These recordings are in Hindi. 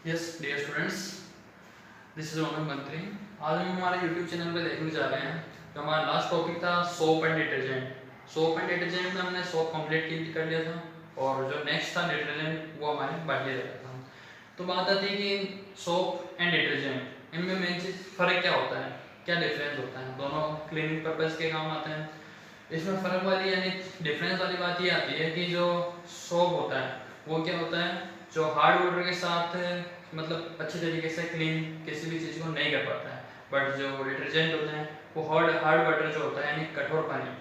Yes dear students, this is Rohan Mantri. आज हम हमारे यूट्यूब चैनल पे देखने जा रहे हैं। तो हमारा लास्ट टॉपिक था soap and detergent. Soap and detergent में हमने सोप कंप्लीट कर लिया था और जो नेक्स्ट था डिटर्जेंट वो हमारे बाकी रह गया था। तो बात आती है कि सोप एंड डिटर्जेंट इनमें मेन चीज फर्क क्या होता है, क्या डिफरेंस होता है। दोनों क्लीनिंग पर्पज के काम आते हैं। इसमें फर्क वाली यानी डिफरेंस वाली बात ये आती है कि जो सोप होता है वो क्या होता है, जो हार्ड वाटर के साथ मतलब अच्छे तरीके से क्लीन किसी भी चीज़ को नहीं कर पाता है। बट जो डिटर्जेंट होते हैं वो हार्ड वाटर जो होता है यानी कठोर पानी,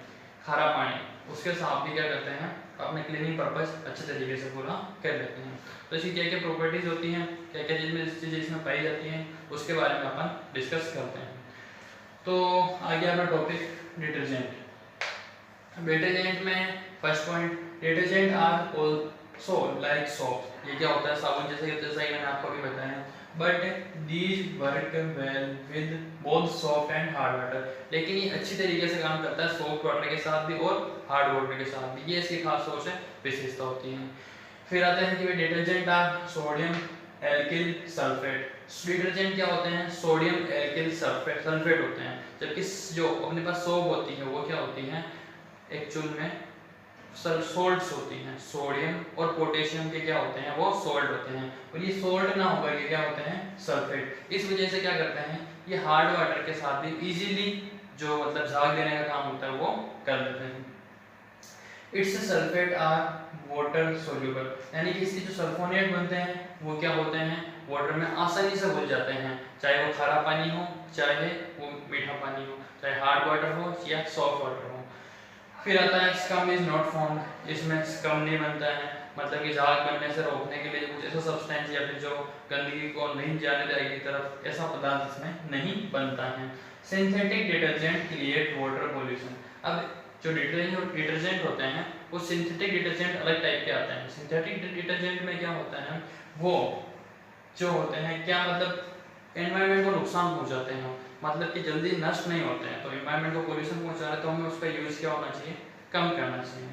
खारा पानी, उसके साथ भी क्या करते हैं, अपने क्लीनिंग पर्पज अच्छे तरीके से पूरा कर लेते हैं। तो इसकी क्या क्या प्रॉपर्टीज होती हैं, क्या क्या चीज़ें इसमें पाई जाती हैं, उसके बारे में अपन डिस्कस करते हैं। तो आगे अपना टॉपिक डिटर्जेंट। डिटर्जेंट में first point, detergent are also like soap. ये क्या होता है, साबुन जैसे जैसा ही मैंने आपको भी बताया। But these work well with both soap and hard water. लेकिन ये अच्छी तरीके से काम करता है सोप वाटर के साथ भी और हार्ड वाटर के साथ भी। ये इसकी खास सोच है, विशेषता होती है। फिर आते हैं कि detergent are sodium alkyl sulphate. Detergent क्या होते हैं, सोडियम एल्किल सल्फेट होते हैं। जबकि जो अपने पास सोप होती है वो क्या होती है, एक्चुअल में सोल्ट्स होती हैं। सोडियम और पोटेशियम के क्या होते हैं, वो सोल्ट होते हैं। और ये सोल्ट ना होकर के क्या होते हैं, सल्फेट। इस वजह से क्या करते हैं, ये हार्ड वाटर के साथ भी इजीली जो मतलब झाग देने का काम होता है वो कर लेते हैं। It's sulphate are water soluble, यानी कि इसके जो सल्फोनेट बनते हैं वो क्या होते हैं, वाटर में आसानी से घुल जाते हैं। चाहे वो खारा पानी हो, चाहे वो मीठा पानी हो, चाहे हार्ड वाटर हो या सॉफ्ट वाटर हो। फिर आता है स्कम इज नॉट फाउंड। इसमें स्कम नहीं बनता है, मतलब कि झाग बनने से रोकने के लिए कुछ ऐसा सब्सटेंस या फिर जो गंदगी को नहीं जाने देगी तरफ, ऐसा पदार्थ इसमें नहीं बनता है। Synthetic detergent create water pollution. अब जो डिटर्जेंट होते हैं वो सिंथेटिक डिटर्जेंट अलग टाइप के आते हैं। सिंथेटिक डिटर्जेंट में क्या होता है, वो जो होते हैं क्या मतलब एनवायरनमेंट को नुकसान पहुंचाते हैं, मतलब कि जल्दी नष्ट नहीं होते हैं। तो एनवायरनमेंट को पोल्यूशन पहुंचा रहे हैं तो हमें उसका यूज क्या होना चाहिए, कम करना चाहिए।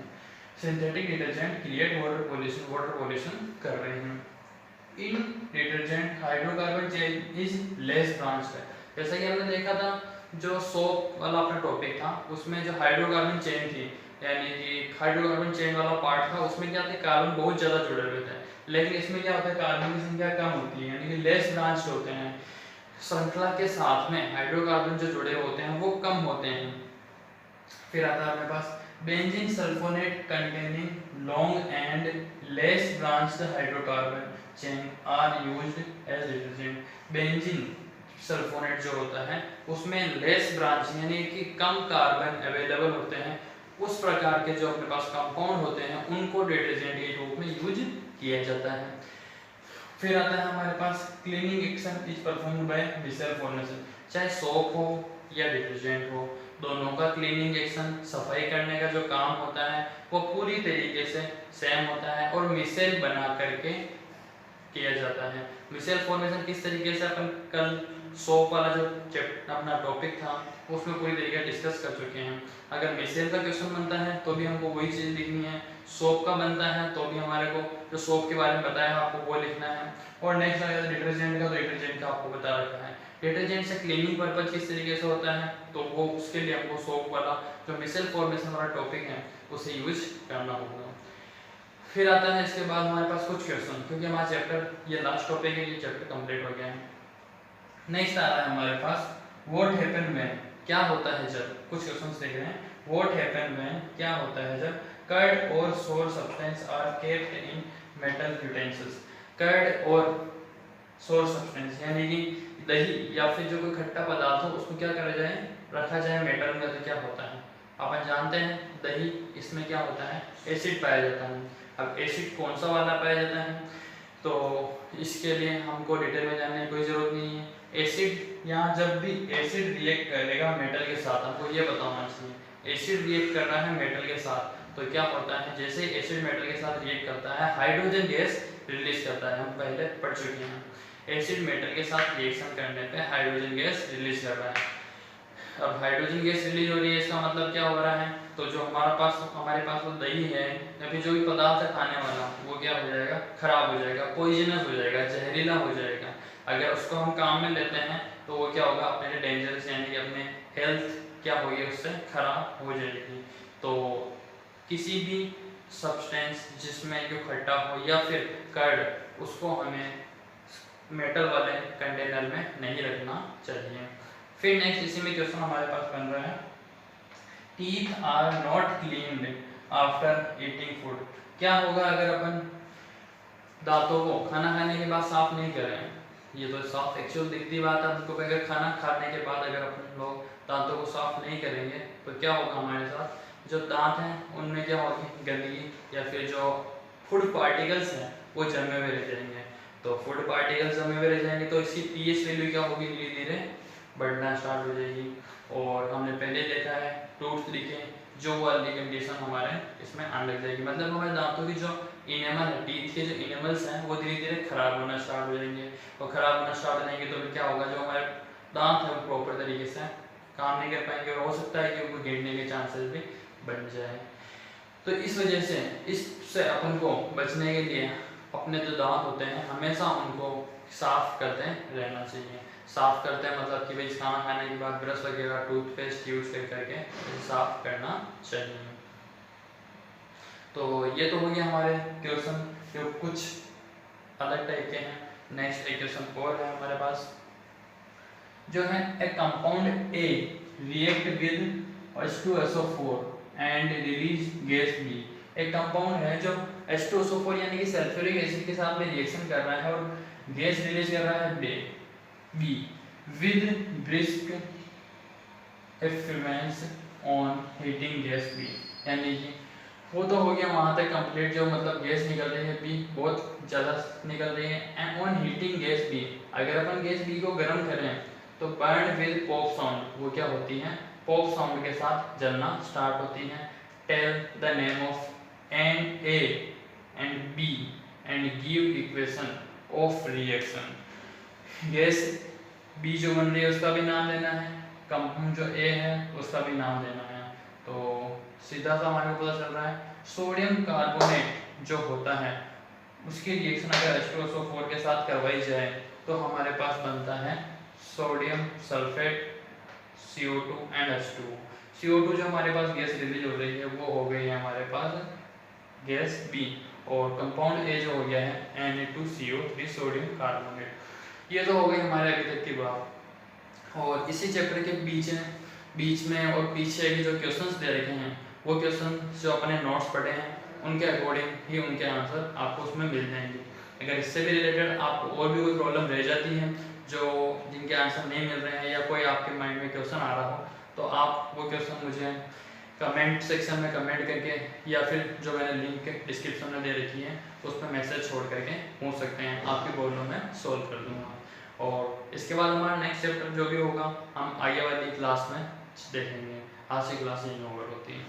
Synthetic detergent create water pollution कर रहे हैं। In detergent hydrocarbon chain is less branched है। जैसा कि हमने देखा था जो सोप वाला अपना टॉपिक था उसमें जो हाइड्रोकार्बन चेन थी, यानी कि हाइड्रोकार्बन चेन वाला पार्ट था, उसमें क्या थे, कार्बन बहुत ज़्यादा जुड़े हुए थे। लेकिन इसमें क्या होता है, कार्बन की संख्या कम होती है, यानी कि लेस ब्रांच होते हैं। श्रृंखला के साथ में हाइड्रोकार्बन जो जुड़े होते हैं वो कम होते हैं। फिर आता है अपने पास benzene sulphonate containing long and less branched hydrocarbon chain are used as detergent. Benzene sulphonate जो होता है उसमें लेस ब्रांच यानी कि कम कार्बन अवेलेबल होते हैं। उस प्रकार के जो अपने पास कंपाउंड होते हैं उनको डिटर्जेंट के रूप में यूज किया जाता है। फिर आता है हमारे पास cleaning action is performed by micelle formation. चाहे सोप हो या डिटर्जेंट हो, दोनों का क्लीनिंग एक्शन, सफाई करने का जो काम होता है वो पूरी तरीके से सेम होता है और मिसेल बना करके किया जाता है। मिसेल फॉर्मेशन किस तरीके से अपन कल सोप वाला जो अपना टॉपिक था उसमें पूरी तरीके डिस्कस कर चुके हैं। अगर मिसेल का क्वेश्चन बनता है तो भी हमको वही चीज़ लिखनी है, सोप का बनता है तो भी हमारे को जो सोप के बारे में बताया आपको वो लिखना है। और नेक्स्ट अगर डिटर्जेंट का, तो डिटर्जेंट का आपको बता रखा है। डिटर्जेंट से क्लीनिंग पर्पज किस तरीके से होता है तो वो उसके लिए हमको सोप वाला जो मिसेल फॉर्मेशन वाला टॉपिक है उसे यूज करना होगा। फिर आता है इसके बाद हमारे पास कुछ क्वेश्चन, क्योंकि हमारा चैप्टर ये लास्ट टॉपिक है, ये चैप्टर कंप्लीट हो गया है। नेक्स्ट आ रहा है हमारे पास व्हाट हैपन व्हेन, क्या होता है जब। कुछ क्वेश्चंस देख रहे हैं। व्हाट हैपन व्हेन, क्या होता है जब कर्ड और sour substance are kept in metal utensils. Curd और सोर सब्सटेंस यानी कि दही या फिर जो कोई खट्टा पदार्थ हो उसको क्या करा जाए, रखा जाए मेटल में, तो क्या होता है अपन जानते हैं दही, इसमें क्या होता है, एसिड पाया जाता है। अब एसिड कौन सा वाला पाया जाता है तो इसके लिए हमको डिटेल में जानने की कोई जरूरत नहीं है। एसिड यहाँ जब भी एसिड रिएक्ट करेगा मेटल के साथ, हमको ये बताना चाहिए एसिड रिएक्ट कर रहा है मेटल के साथ तो क्या होता है, जैसे एसिड मेटल के साथ रिएक्ट करता है हाइड्रोजन गैस रिलीज करता है। हम पहले पढ़ चुके हैं एसिड मेटल के साथ रिएक्शन करने पे हाइड्रोजन गैस रिलीज कर रहा है। अब हाइड्रोजन गैस रिलीज हो रही है, इसका मतलब क्या हो रहा है, तो जो हमारे पास वो दही है या फिर जो भी पदार्थ है खाने वाला वो क्या हो जाएगा, खराब हो जाएगा, पॉइजनस हो जाएगा, जहरीला हो जाएगा। अगर उसको हम काम में लेते हैं तो वो क्या होगा, अपने लिए डेंजरस, यानी कि अपने हेल्थ क्या होगी, उससे खराब हो जाएगी। तो किसी भी सब्सटेंस जिसमें जो खट्टा हो या फिर कर्ड, उसको हमें मेटल वाले कंटेनर में नहीं रखना चाहिए। फिर नेक्स्ट इसी में क्वेश्चन हमारे पास बन रहा है, teeth are not cleaned after eating food. क्या होगा अगर अपन दांतों को खाना खाने के बाद साफ नहीं करें? ये तो साफ एक्चुअल दिखती बात है हमको, अगर खाना खाने के बाद अगर अपन लोग दांतों को साफ नहीं करेंगे तो क्या होगा हमारे साथ, जो दांत हैं उनमें क्या होगी, गंदगी या फिर जो फूड पार्टिकल्स हैं वो जमे हुए रह जाएंगे। तो फूड पार्टिकल्स जमे हुए रह जाएंगे तो इसकी पीएच वैल्यू क्या होगी, धीरे धीरे बढ़ना स्टार्ट हो जाएगी। और हमने पहले देखा है टूथ दिखे, जो वाली कंडीशन हमारे इसमें आने लग जाएगी, मतलब हमारे दांतों की जो इनेमल है, टीथ के जो इनेमल्स हैं वो धीरे धीरे खराब होना स्टार्ट हो जाएंगे। और खराब होना स्टार्ट हो जाएंगे तो फिर क्या होगा, जो हमारे दांत है वो प्रॉपर तरीके से काम नहीं कर पाएंगे और हो सकता है कि उनको गिरने के चांसेस भी बन जाए। तो इस वजह से इससे अपन को बचने के लिए अपने जो दांत होते हैं हमेशा उनको साफ करते रहना चाहिए। साफ करते हैं मतलब कि भाई खाना खाने के बाद ब्रश वगैरह टूथपेस्ट यूज करके साफ करना चाहिए। तो ये तो हो गया हमारे क्वेश्चन जो कुछ अलग टाइप के हैं। नेक्स्ट एक क्वेश्चन और है हमारे पास, जो है A compound A react with H2SO4 and release gas B. एक कंपाउंड है जो H2SO4 यानी कि सल्फ्यूरिक एसिड के साथ में रिएक्शन कर रहा है और गैस रिलीज कर रहा है B with brisk effervescence on heating gas B. यानी कि वो तो हो गया वहाँ तक कंप्लीट, जो मतलब गैस निकल रही है बी बहुत ज़्यादा निकल रही है, and on heating gas B, अगर अपन गैस बी को गर्म करें तो बर्न विद पॉप साउंड, वो क्या होती है, पॉप साउंड के साथ जलना स्टार्ट होती हैं। Tell the name of an A and B and give equation of reaction. Gas B जो बन रही है उसका भी नाम देना है, कंपाउंड जो ए है उसका भी नाम देना है। तो सीधा सा हमारे को पता चल रहा है सोडियम कार्बोनेट जो होता है उसकी रिएक्शन अगर H2SO4 के साथ करवाई जाए तो हमारे पास बनता है sodium sulphate CO2 and H2। CO2 जो हमारे पास गैस रिलीज हो रही है वो हो गई है हमारे पास गैस B, और कंपाउंड ए जो हो गया है Na2CO3 सोडियम कार्बोनेट। ये तो हो गई हमारे अभी तक की बात। और इसी चैप्टर के बीच में और पीछे भी जो क्वेश्चंस दे रखे हैं वो क्वेश्चन जो अपने नोट्स पढ़े हैं उनके अकॉर्डिंग ही उनके आंसर आपको उसमें मिल जाएंगे। अगर इससे भी रिलेटेड आपको और भी कोई प्रॉब्लम रह जाती है जो जिनके आंसर नहीं मिल रहे हैं या कोई आपके माइंड में क्वेश्चन आ रहा हो तो आप वो क्वेश्चन मुझे कमेंट सेक्शन में कमेंट करके या फिर जो मैंने लिंक डिस्क्रिप्शन में दे रखी है उस पर मैसेज छोड़ करके पूछ सकते हैं, आपकी प्रॉब्लम मैं सॉल्व कर दूँगा। और इसके बाद हमारा नेक्स्ट चैप्टर जो भी होगा हम आगे वाली क्लास में देखेंगे। आज की क्लास यहीं ओवर होती है।